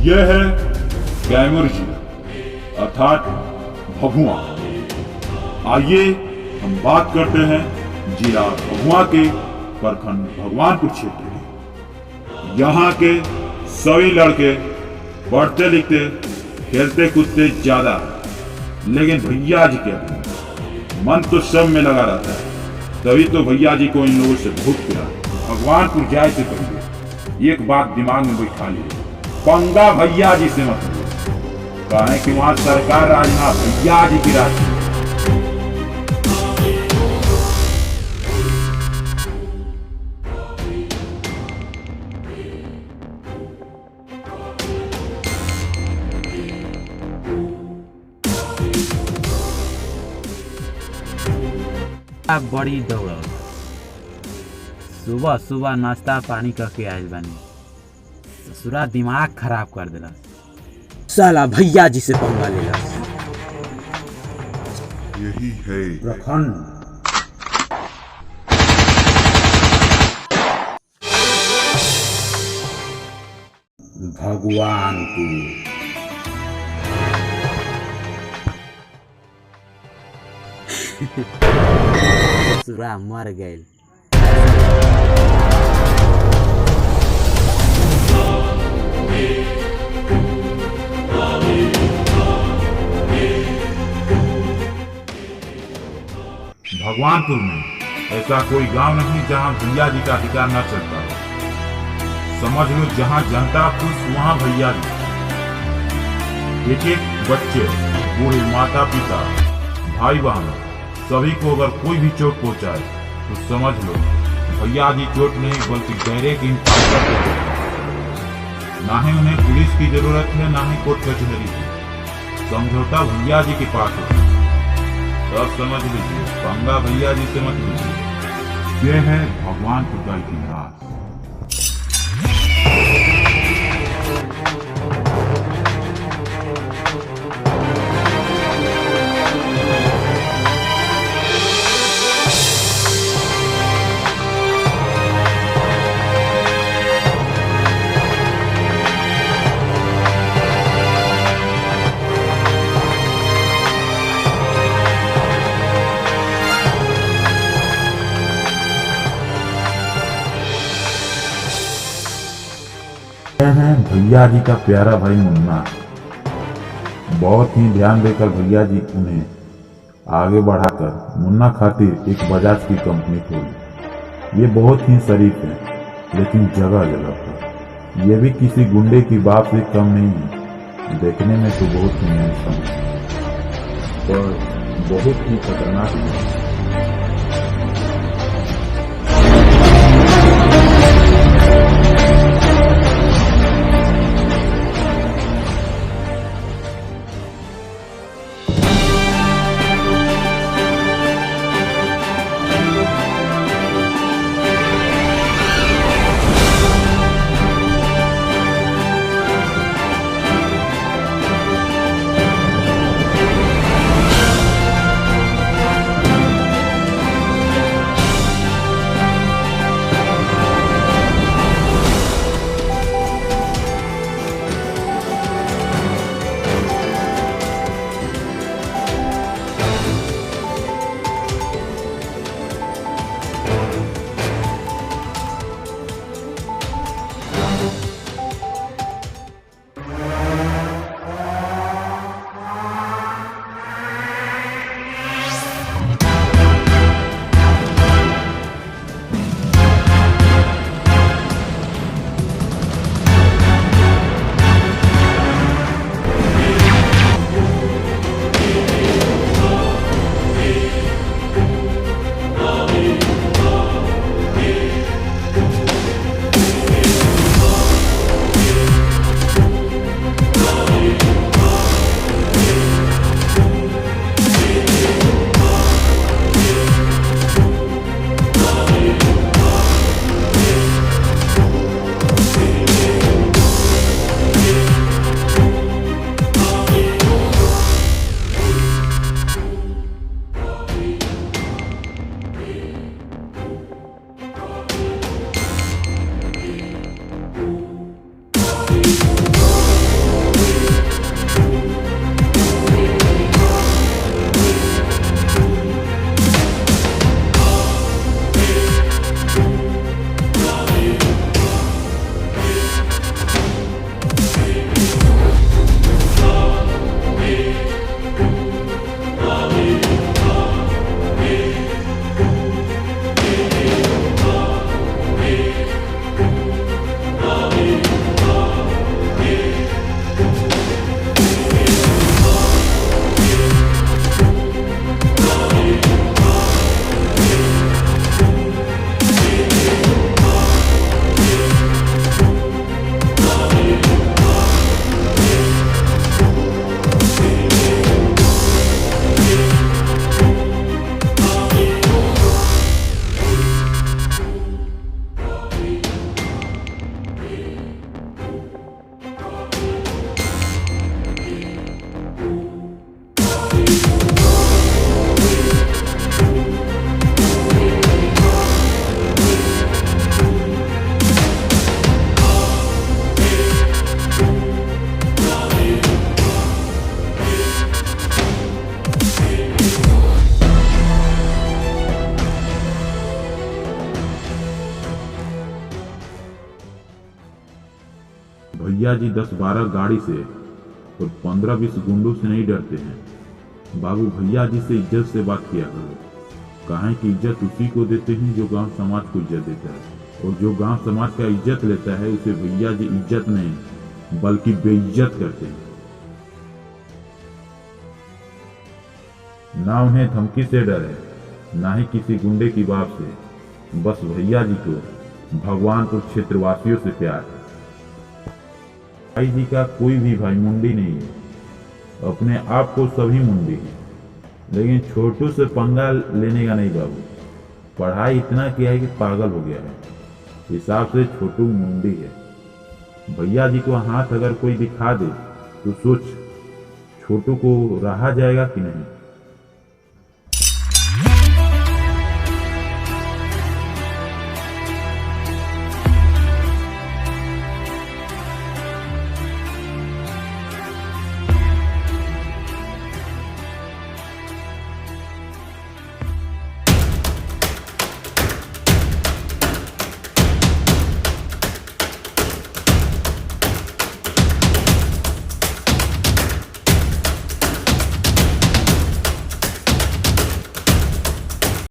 यह है कैमूर जी अर्थात भभुआ। आइए हम बात करते हैं जिला भभुआ के प्रखंड भगवानपुर क्षेत्र की। यहाँ के सभी लड़के पढ़ते लिखते खेलते कूदते ज्यादा, लेकिन भैया जी के मन तो सब में लगा रहता है। तभी तो भैया जी को इन लोगों से भूख पिला। भगवानपुर जाए से पहले एक बात दिमाग में बैठा लीजिए, पंगा भैया जी से मत लीजिए। कहें कि वहां सरकार राजना भैया जी की राज। बड़ी दौड़ सुबह सुबह नाश्ता पानी करके आयल बानी, ससुरा दिमाग खराब कर देला। साला भैया जी से पंगा लेला। यही है प्रखंड भगवानपुर। ससुरा मर गए। भगवानपुर में ऐसा कोई गांव नहीं जहां भैया जी का अधिकार न चलता हो। समझ लो जहां जनता खुश वहां भैया जी। एक बच्चे, बूढ़े, माता पिता, भाई बहन सभी को अगर कोई भी चोट पहुंचाए तो समझ लो भैया जी चोट नहीं बल्कि डायरेक्ट इनकाउंटर करते हैं। ना ही उन्हें पुलिस की जरूरत है ना ही कोर्ट कचहरी की। समझौता भैया जी के पास है। तब समझ लीजिए पंगा भैया जी से मत लीजिए। यह है भगवानपुर का इतिहास। है भैया जी का प्यारा भाई मुन्ना। बहुत ही ध्यान देकर भैया जी उन्हें आगे बढ़ाकर मुन्ना खातिर एक बजाज की कंपनी खोली। ये बहुत ही शरीफ है, लेकिन जगह जगह पर ये भी किसी गुंडे की बात से कम नहीं है। देखने में तो बहुत ही हैंडसम है, पर बहुत ही खतरनाक है। भैया जी 10-12 गाड़ी से और 15-20 गुंडों से नहीं डरते हैं। बाबू भैया जी से इज्जत से बात किया करो। कहें कि इज्जत उसी को देते हैं जो गांव समाज को इज्जत देता है, और जो गांव समाज का इज्जत लेता है उसे भैया जी इज्जत नहीं बल्कि बेइज्जत करते हैं। ना उन्हें धमकी से डर है, ना ही किसी गुंडे की बात से। बस भैया जी को भगवानपुर क्षेत्रवासियों से प्यार है। भाई जी का कोई भी भाई मुंडी नहीं है, अपने आप को सभी मुंडी है, लेकिन छोटू से पंगा लेने का नहीं बाबू। पढ़ाई इतना किया है कि पागल हो गया है, हिसाब से छोटू मुंडी है। भैया जी को हाथ अगर कोई दिखा दे तो सोच छोटू को रहा जाएगा कि नहीं।